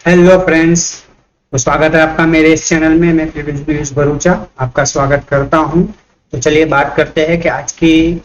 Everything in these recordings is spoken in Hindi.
हेलो फ्रेंड्स, तो स्वागत है आपका मेरे इस चैनल में। मैं पीयूष भरूचा आपका स्वागत करता हूं। तो चलिए बात करते हैं कि आज की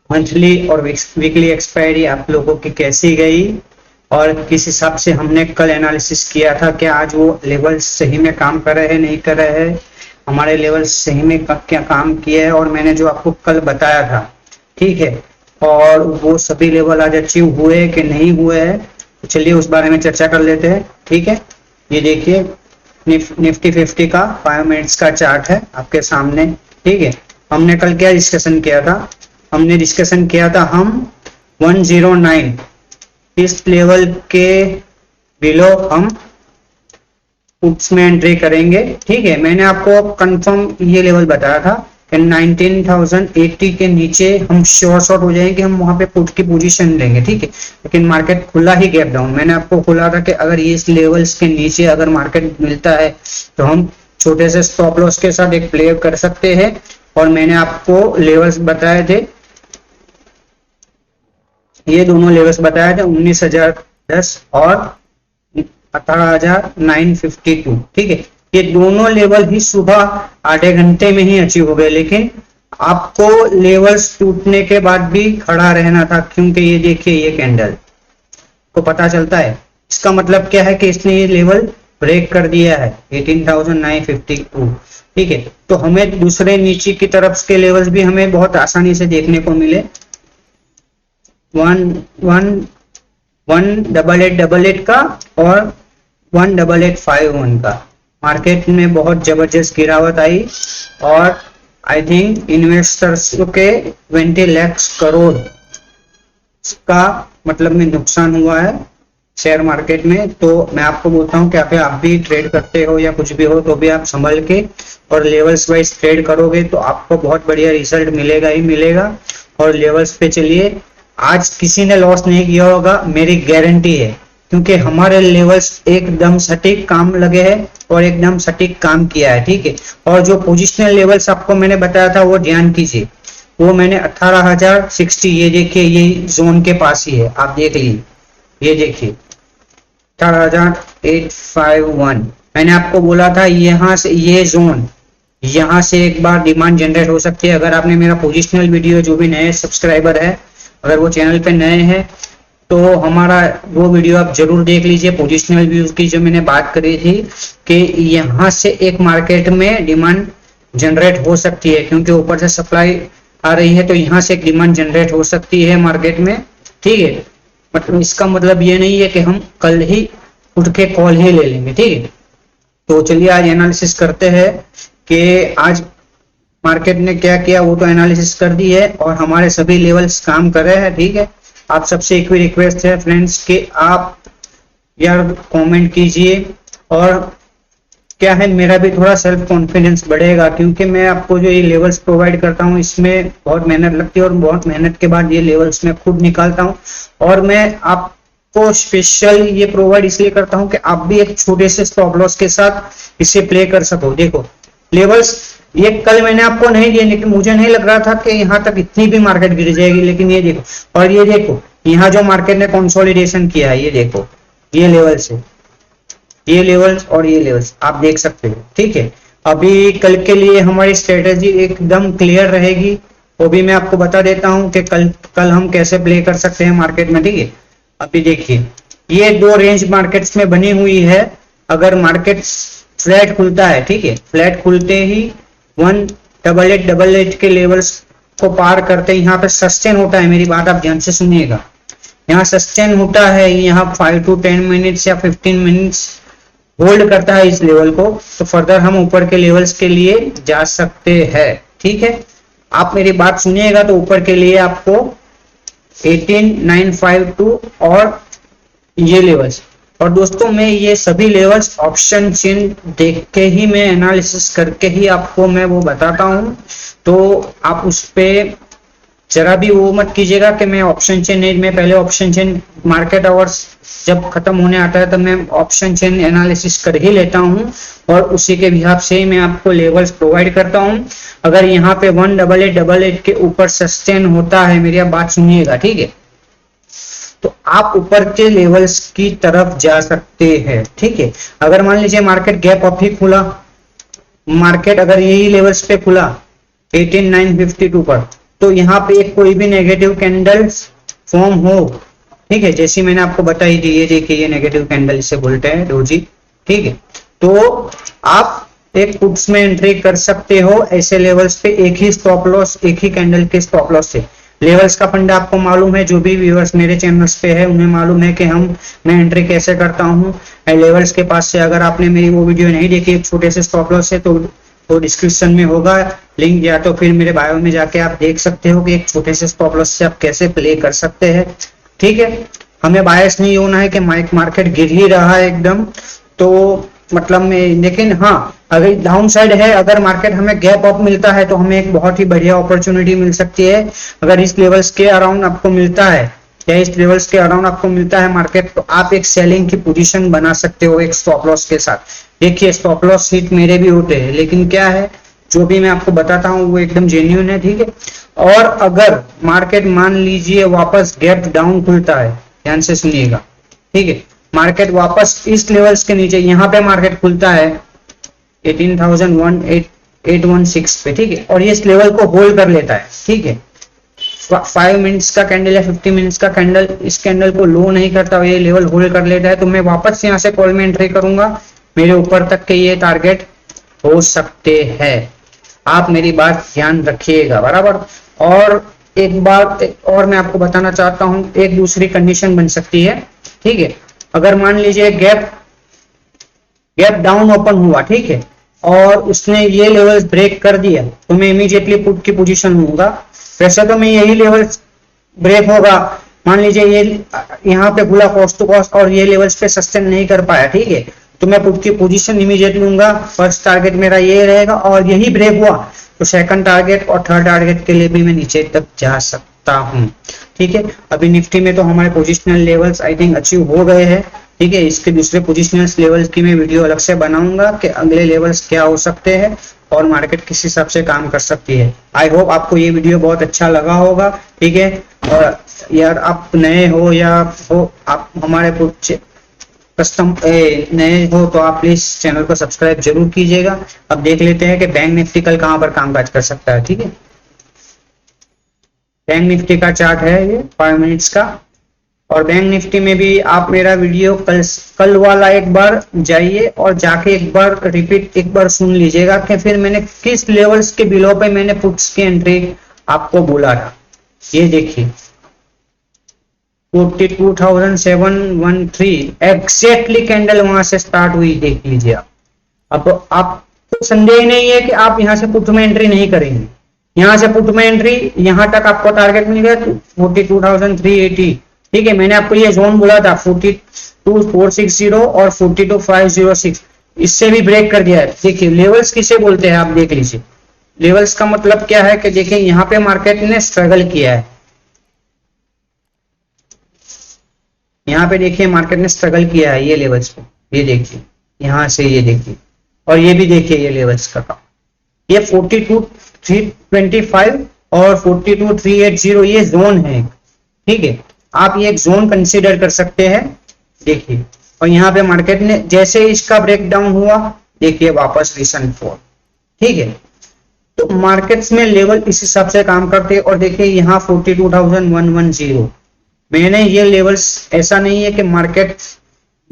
मंथली और वीकली एक्सपायरी आप लोगों की कैसी गई और किस हिसाब से हमने कल एनालिसिस किया था कि आज वो लेवल्स सही में काम कर रहे हैं नहीं कर रहे हैं, हमारे लेवल्स सही में क्या काम किए हैं और मैंने जो आपको कल बताया था, ठीक है, और वो सभी लेवल आज अचीव हुए कि नहीं हुए हैं। तो चलिए उस बारे में चर्चा कर लेते हैं। ठीक है, ये देखिए निफ्टी 50 का 5 मिनट्स का चार्ट है आपके सामने। ठीक है, हमने कल क्या डिस्कशन किया था? हमने डिस्कशन किया था हम 109 इस लेवल के बिलो हम पुट्स में एंट्री करेंगे। ठीक है, मैंने आपको कंफर्म ये लेवल बताया था कि 19,080 के नीचे हम शॉर्ट हो जाएंगे कि हम वहां पे पुट की पोजीशन लेंगे। ठीक है, लेकिन मार्केट खुला ही गैप डाउन। मैंने आपको खुला था कि अगर ये इस लेवल्स के नीचे अगर मार्केट मिलता है तो हम छोटे से स्टॉप लॉस के साथ एक प्ले कर सकते हैं। और मैंने आपको लेवल्स बताए थे, ये दोनों लेवल्स बताए थे 19,010 और 18,952। ठीक है, ये दोनों लेवल ही सुबह आधे घंटे में ही अचीव हो गए, लेकिन आपको लेवल्स टूटने के बाद भी खड़ा रहना था, क्योंकि ये देखिए ये कैंडल को पता चलता है। इसका मतलब क्या है कि इसने ये लेवल ब्रेक कर दिया है 18,952। ठीक है, तो हमें दूसरे नीचे की तरफ के लेवल्स भी हमें बहुत आसानी से देखने को मिले। 18888 का और 18851 का मार्केट में बहुत जबरदस्त गिरावट आई और आई थिंक इन्वेस्टर्स के 20 लाख करोड़ का मतलब में नुकसान हुआ है शेयर मार्केट में। तो मैं आपको बोलता हूं कि आप भी ट्रेड करते हो या कुछ भी हो तो भी आप संभल के और लेवल्स वाइज ट्रेड करोगे तो आपको बहुत बढ़िया रिजल्ट मिलेगा ही मिलेगा। और लेवल्स पे चलिए, आज किसी ने लॉस नहीं किया होगा, मेरी गारंटी है, क्योंकि हमारे लेवल्स एकदम सटीक काम लगे हैं और एकदम सटीक काम किया है। ठीक है, और जो पोजिशनल लेवल्स आपको मैंने बताया था वो ध्यान कीजिए, वो मैंने 18,060, ये देखिए ये जोन के पास ही है, आप देख लीजिए, ये देखिए 18,851। मैंने आपको बोला था यहाँ से ये जोन, यहाँ से एक बार डिमांड जनरेट हो सकती है। अगर आपने मेरा पोजिशनल वीडियो, जो भी नए सब्सक्राइबर है, अगर वो चैनल पे नए हैं तो हमारा वो वीडियो आप जरूर देख लीजिए। पोजिशनल व्यूज की जो मैंने बात करी थी कि यहाँ से एक मार्केट में डिमांड जनरेट हो सकती है, क्योंकि ऊपर से सप्लाई आ रही है, तो यहाँ से एक डिमांड जनरेट हो सकती है मार्केट में। ठीक है, मतलब इसका मतलब ये नहीं है कि हम कल ही उठ के कॉल ही ले लेंगे। ठीक है, तो चलिए आज एनालिसिस करते हैं कि आज मार्केट ने क्या किया, वो तो एनालिसिस कर दी है और हमारे सभी लेवल्स काम कर रहे हैं। ठीक है, आप सबसे एक भी रिक्वेस्ट है फ्रेंड्स कि आप यार कमेंट कीजिए, और क्या है मेरा भी थोड़ा सेल्फ कॉन्फिडेंस बढ़ेगा, क्योंकि मैं आपको जो ये लेवल्स प्रोवाइड करता हूँ इसमें बहुत मेहनत लगती है और बहुत मेहनत के बाद ये लेवल्स मैं खुद निकालता हूँ। और मैं आपको स्पेशल ये प्रोवाइड इसलिए करता हूँ कि आप भी एक छोटे से स्टॉप लॉस के साथ इसे प्ले कर सको। देखो लेवल्स ये कल मैंने आपको नहीं दिए, लेकिन मुझे नहीं लग रहा था कि यहाँ तक इतनी भी मार्केट गिर जाएगी, लेकिन ये देखो, और ये देखो यहाँ जो मार्केट ने कंसोलिडेशन किया है, ये देखो ये लेवल्स है, ये लेवल्स और ये लेवल्स आप देख सकते हो। ठीक है, अभी कल के लिए हमारी स्ट्रेटेजी एकदम क्लियर रहेगी, वो भी मैं आपको बता देता हूँ कि कल हम कैसे प्ले कर सकते हैं मार्केट में। ठीक है, अभी देखिए ये दो रेंज मार्केट्स में बनी हुई है। अगर मार्केट फ्लैट खुलता है, ठीक है, फ्लैट खुलते ही 18888 के लेवल्स को पार करते यहाँ पे सस्टेन होता है। मेरी बात आप ध्यान से सुनिएगा, यहाँ सस्टेन होता है, यहाँ 5 to 10 मिनट्स या 15 मिनट्स होल्ड करता है इस लेवल को, तो फर्दर हम ऊपर के लेवल्स के लिए जा सकते हैं। ठीक है, आप मेरी बात सुनिएगा, तो ऊपर के लिए आपको 18,952 और ये लेवल्स, और दोस्तों मैं ये सभी लेवल्स ऑप्शन चेन देख के ही, मैं एनालिसिस करके ही आपको मैं वो बताता हूँ। तो आप उस पे जरा भी वो मत कीजिएगा कि मैं ऑप्शन चेन नहीं, मैं पहले ऑप्शन चेन मार्केट आवर्स जब खत्म होने आता है तो मैं ऑप्शन चेन एनालिसिस कर ही लेता हूँ और उसी के हिसाब से ही मैं आपको लेवल्स प्रोवाइड करता हूँ। अगर यहाँ पे 18888 के ऊपर सस्टेन होता है, मेरी आप बात सुनिएगा, ठीक है, तो आप ऊपर के लेवल्स की तरफ जा सकते हैं। ठीक है, अगर मान लीजिए मार्केट गैप अप ही खुला, मार्केट अगर यही लेवल्स पे खुला 18952 पर, तो यहाँ पे एक कोई भी नेगेटिव कैंडल फॉर्म हो, ठीक है, जैसी मैंने आपको बताई थी, ये देखिए ये नेगेटिव कैंडल इसे बोलते हैं डोजी। ठीक है, तो आप एक पुट्स में एंट्री कर सकते हो ऐसे लेवल्स पे, एक ही स्टॉप लॉस, एक ही कैंडल के स्टॉप लॉस से। लेवल्स का फंडा आपको मालूम है, जो भी व्यूअर्स मेरे चैनल्स पे है उन्हें मालूम है कि मैं एंट्री कैसे करता हूँ लेवल्स के पास से। अगर आपने मेरी वो वीडियो नहीं देखी एक छोटे से स्टॉप लॉस है, तो डिस्क्रिप्शन में होगा लिंक, या तो फिर मेरे बायो में जाके आप देख सकते हो कि एक छोटे से स्टॉप लॉस से आप कैसे प्ले कर सकते हैं। ठीक है, हमें बायस नहीं होना है कि मार्केट गिर ही रहा है एकदम, तो मतलब में, लेकिन हाँ अगर डाउन साइड है, अगर मार्केट हमें गैप अप मिलता है तो हमें एक बहुत ही बढ़िया अपॉर्चुनिटी मिल सकती है। अगर इस लेवल्स के अराउंड आपको मिलता है या इस लेवल्स के अराउंड आपको मिलता है मार्केट, तो आप एक सेलिंग की पोजीशन बना सकते हो एक स्टॉप लॉस के साथ। देखिए स्टॉप लॉस हिट मेरे भी होते हैं, लेकिन क्या है, जो भी मैं आपको बताता हूँ वो एकदम जेन्युइन है। ठीक है, और अगर मार्केट मान लीजिए वापस गैप डाउन खुलता है, ध्यान से सुनिएगा, ठीक है, मार्केट वापस इस लेवल्स के नीचे, यहाँ पे मार्केट खुलता है 18,816 पे, ठीक है, और ये इस लेवल को होल्ड कर लेता है। ठीक है, 5 मिनट्स का कैंडल या 50 मिनट्स का कैंडल इस कैंडल को लो नहीं करता, ये लेवल होल्ड कर लेता है, तो मैं वापस यहाँ से कॉल में एंट्री करूंगा, मेरे ऊपर तक के ये टारगेट हो सकते हैं। आप मेरी बात ध्यान रखिएगा बराबर। और एक बार और मैं आपको बताना चाहता हूँ, एक दूसरी कंडीशन बन सकती है। ठीक है, अगर मान लीजिए गैप डाउन ओपन हुआ, ठीक है, और उसने ये लेवल्स ब्रेक कर दिया, तो मैं इमीडिएटली पुट की पोजीशन लूंगा। वैसे तो मैं यही लेवल्स ब्रेक होगा, मान लीजिए ये यहाँ पे खुला कॉस्ट टू कॉस्ट और ये लेवल्स पे सस्टेन नहीं कर पाया, ठीक है, तो मैं पुट की पोजीशन इमीडिएट लूंगा। फर्स्ट टारगेट मेरा ये रहेगा, और यही ब्रेक हुआ तो सेकंड टारगेट और थर्ड टारगेट के लिए भी मैं नीचे तक जा सकता हूँ। ठीक है, अभी निफ्टी में तो हमारे positional levels I think achieve हो गए हैं। ठीक है, इसके दूसरे पोजिशनल लेवल्स की मैं वीडियो अलग से बनाऊंगा कि अगले लेवल्स क्या हो सकते हैं और मार्केट किस हिसाब से काम कर सकती है। आई होप आपको ये वीडियो बहुत अच्छा लगा होगा। ठीक है, और यार आप नए हो या हो, आप हमारे कस्टम नए हो तो आप प्लीज चैनल को सब्सक्राइब जरूर कीजिएगा। अब देख लेते हैं कि बैंक निफ्टी कल कहां पर कामकाज कर सकता है। ठीक है, बैंक निफ्टी का चार्ट है ये 5 मिनट्स का, और बैंक निफ्टी में भी आप मेरा वीडियो कल वाला एक बार जाइए और जाके एक बार रिपीट एक बार सुन लीजिएगा कि फिर मैंने किस लेवल्स के बिलो पे मैंने पुट्स की एंट्री आपको बोला था। ये देखिए 42,713 एग्जैक्टली कैंडल वहां से स्टार्ट हुई, देख लीजिए आप। अब आपको संदेह नहीं है कि आप यहां से पुट में एंट्री नहीं करेंगे, यहां से पुट में एंट्री, यहां तक आपको टारगेट मिल गया 42,380। ठीक है, मैंने आपको ये जोन बोला था 42,460 और 42,506, इससे भी ब्रेक कर दिया है। देखिए लेवल्स किसे बोलते हैं आप देख लीजिए, लेवल्स का मतलब क्या है कि देखिए यहाँ पे मार्केट ने स्ट्रगल किया है, यहाँ पे देखिए मार्केट ने स्ट्रगल किया है ये लेवल्स पे, ये देखिए यहां से, ये देखिए, और ये भी देखिए ये लेवल्स का काम, ये 42,325 और 42,380 ये जोन है। ठीक है, आप ये एक जोन कंसीडर कर सकते हैं। देखिए, और यहाँ पे मार्केट ने जैसे इसका ब्रेकडाउन हुआ, देखिए वापस रिसेंट फॉल। ठीक है, तो मार्केट्स में लेवल इस हिसाब से काम करते हैं। और देखिए यहाँ 42,110, मैंने ये लेवल्स, ऐसा नहीं है कि मार्केट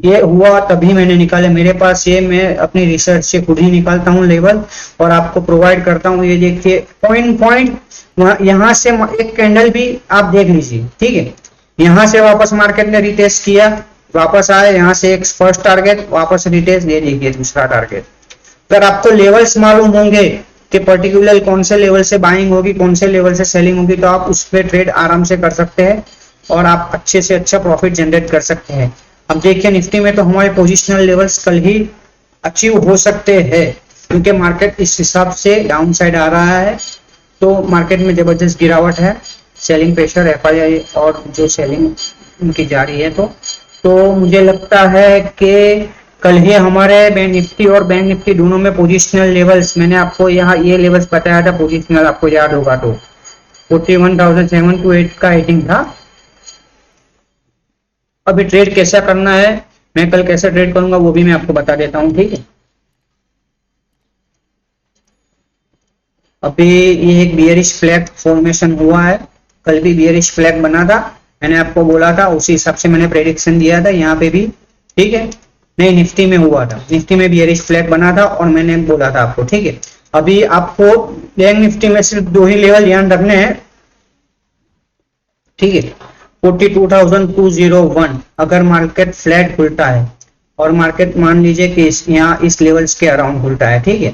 ये हुआ तभी मैंने निकाले, मेरे पास ये मैं अपनी रिसर्च से खुद ही निकालता हूँ लेवल और आपको प्रोवाइड करता हूँ। ये देखिए पॉइंट यहाँ से एक कैंडल भी आप देख लीजिए। ठीक है, यहाँ से वापस मार्केट ने रिटेस्ट किया, वापस आए, यहाँ से एक फर्स्ट टारगेट, वापस रिटेस्ट, ये देखिए दूसरा टारगेट। अगर आपको लेवल्स मालूम होंगे कि पर्टिकुलर कौन से लेवल से बाइंग होगी, कौन से लेवल से सेलिंग होगी, तो आप उस पर ट्रेड आराम से कर सकते हैं और आप अच्छे से अच्छा प्रॉफिट जनरेट कर सकते हैं। अब देखिए निफ्टी में तो हमारे पोजिशनल लेवल्स कल ही अचीव हो सकते हैं, क्योंकि मार्केट इस हिसाब से डाउन साइड आ रहा है, तो मार्केट में जबरदस्त गिरावट है, सेलिंग प्रेशर एफआईआई और जो सेलिंग उनकी जारी है, तो मुझे लगता है कि कल ही हमारे बैंक निफ्टी और बैंक निफ्टी दोनों में पोजिशनल लेवल्स, मैंने आपको यहाँ ये लेवल्स बताया था पोजिशनल, आपको याद होगा तो 41,728 का हिटिंग था। अभी ट्रेड कैसा करना है, मैं कल कैसे ट्रेड करूंगा वो भी मैं आपको बता देता हूँ, ठीक है। अभी ये एक बियरिश फ्लैग फॉर्मेशन हुआ है, कल भी बियरिश फ्लैग बना था, मैंने आपको बोला था, उसी हिसाब से मैंने प्रेडिक्शन दिया था यहाँ पे भी, ठीक है। नहीं, निफ्टी में हुआ था, निफ्टी में बियरिश फ्लैग बना था और मैंने बोला था आपको, ठीक है। अभी आपको बैंक निफ्टी में सिर्फ दो ही लेवल ध्यान रखने हैं, ठीक है। 42,201 अगर मार्केट फ्लैट खुलता है और मार्केट मान लीजिए कि यहाँ इस लेवल्स के अराउंड खुलता है, ठीक है,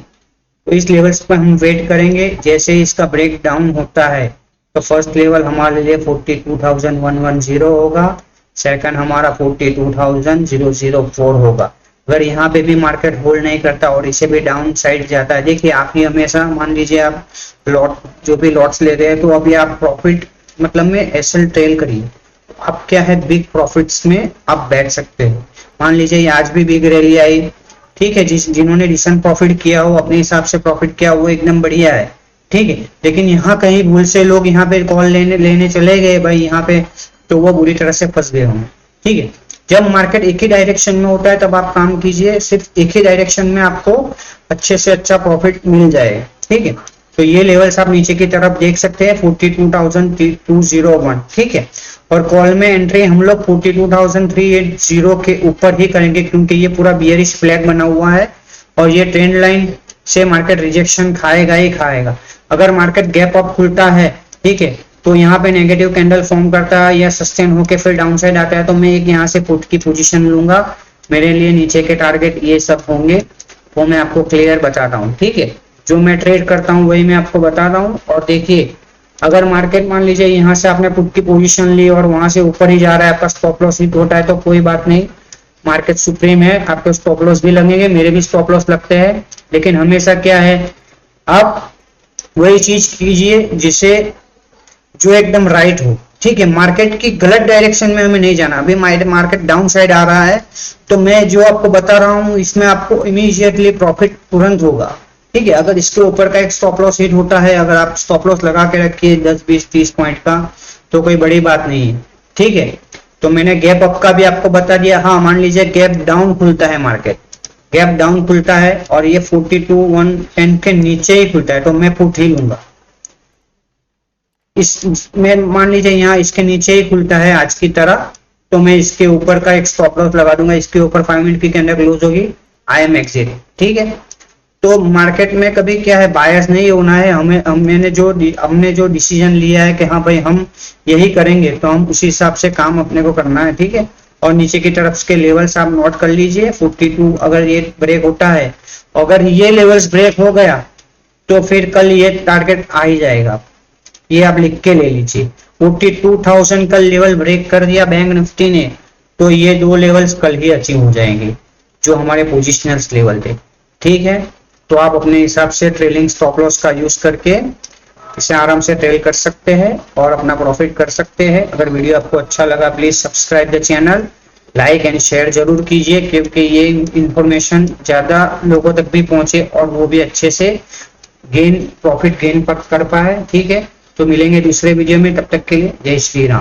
तो इस लेवल्स पर हम वेट करेंगे। जैसे ही इसका ब्रेक डाउन होता है तो फर्स्ट लेवल हमारे लिए 42,110 होगा, सेकंड हमारा 42,004 होगा। अगर यहाँ पे भी मार्केट होल्ड नहीं करता और इसे भी डाउन साइड जाता है, देखिए आप ही हमेशा मान लीजिए आप लॉट जो भी लॉट्स लेते हैं तो अभी आप प्रॉफिट मतलब में एसएल ट्रेल करिए, आप क्या है बिग प्रॉफिट्स में आप बैठ सकते हैं। मान लीजिए आज भी बिग रैली आई, ठीक है, जिन्होंने रिसेंट प्रॉफिट किया हो अपने हिसाब से प्रॉफिट किया वो एकदम बढ़िया है, ठीक है। लेकिन यहाँ कहीं भूल से लोग यहाँ पे कॉल लेने चले गए भाई यहाँ पे, तो वो बुरी तरह से फंस गए होंगे, ठीक है। जब मार्केट एक ही डायरेक्शन में होता है तब आप काम कीजिए, सिर्फ एक ही डायरेक्शन में आपको अच्छे से अच्छा प्रॉफिट मिल जाएगा, ठीक है। तो ये लेवल्स आप नीचे की तरफ देख सकते हैं 42,201, ठीक है। और कॉल में एंट्री हम लोग 42,380 के ऊपर ही करेंगे क्योंकि ये पूरा बियरिश फ्लैग बना हुआ है और ये ट्रेंड लाइन से मार्केट रिजेक्शन खाएगा ही खाएगा। अगर मार्केट गैप अप खुलता है, ठीक है, तो यहाँ पे नेगेटिव कैंडल फॉर्म करता है या सस्टेन होके फिर डाउन साइड आता है तो मैं एक यहाँ से पुट की पोजीशन लूंगा। मेरे लिए नीचे के टारगेट ये सब होंगे, वो मैं आपको क्लियर बताता हूँ, ठीक है। जो मैं ट्रेड करता हूँ वही मैं आपको बताता हूँ। और देखिए अगर मार्केट मान लीजिए यहाँ से आपने पुट की पोजीशन ली और वहां से ऊपर ही जा रहा है, आपका स्टॉप लॉस हिट होता है तो कोई बात नहीं, मार्केट सुप्रीम है, आपके स्टॉप लॉस भी लगेंगे, मेरे भी स्टॉप लॉस लगते हैं। लेकिन हमेशा क्या है, आप वही चीज कीजिए जिसे जो एकदम राइट हो, ठीक है। मार्केट की गलत डायरेक्शन में हमें नहीं जाना। अभी मार्केट डाउन साइड आ रहा है तो मैं जो आपको बता रहा हूँ इसमें आपको इमीडिएटली प्रॉफिट तुरंत होगा, ठीक है। अगर इसके ऊपर का एक स्टॉप लॉस हिट होता है, अगर आप स्टॉप लॉस लगा के रखिए 10 20 30 पॉइंट का तो कोई बड़ी बात नहीं है, ठीक है। तो मैंने गैप अप का भी आपको बता दिया। हाँ, मान लीजिए गैप डाउन खुलता है, मार्केट गैप डाउन खुलता है और ये 42,110 के नीचे ही खुलता है तो मैं पुट ही लूंगा। मैं मान लीजिए यहाँ इसके नीचे ही खुलता है आज की तरह तो मैं इसके ऊपर का एक स्टॉप लॉस लगा दूंगा। इसके ऊपर 5 मिनट की कैंडल क्लोज होगी, आई एम एग्जिट, ठीक है। तो मार्केट में कभी क्या है, बायस नहीं होना है। हमने जो डिसीजन लिया है कि हाँ भाई हम यही करेंगे तो हम उसी हिसाब से काम अपने को करना है, ठीक है। और नीचे की तरफ के लेवल्स आप नोट कर लीजिए 42 अगर ये ब्रेक होता है, अगर ये लेवल्स ब्रेक हो गया तो फिर कल ये टारगेट आ ही जाएगा, ये आप लिख के ले लीजिए। 42,000 कल लेवल ब्रेक कर दिया बैंक निफ्टी ने तो ये दो लेवल्स कल ही अचीव हो जाएंगे जो हमारे पोजिशनल्स लेवल थे, ठीक है। तो आप अपने हिसाब से ट्रेलिंग स्टॉप लॉस का यूज करके इसे आराम से ट्रेल कर सकते हैं और अपना प्रॉफिट कर सकते हैं। अगर वीडियो आपको अच्छा लगा please subscribe the channel, like and share जरूर कीजिए क्योंकि ये इंफॉर्मेशन ज्यादा लोगों तक भी पहुंचे और वो भी अच्छे से प्रॉफिट गेन कर पाए, ठीक है। तो मिलेंगे दूसरे वीडियो में, तब तक के लिए जय श्री राम।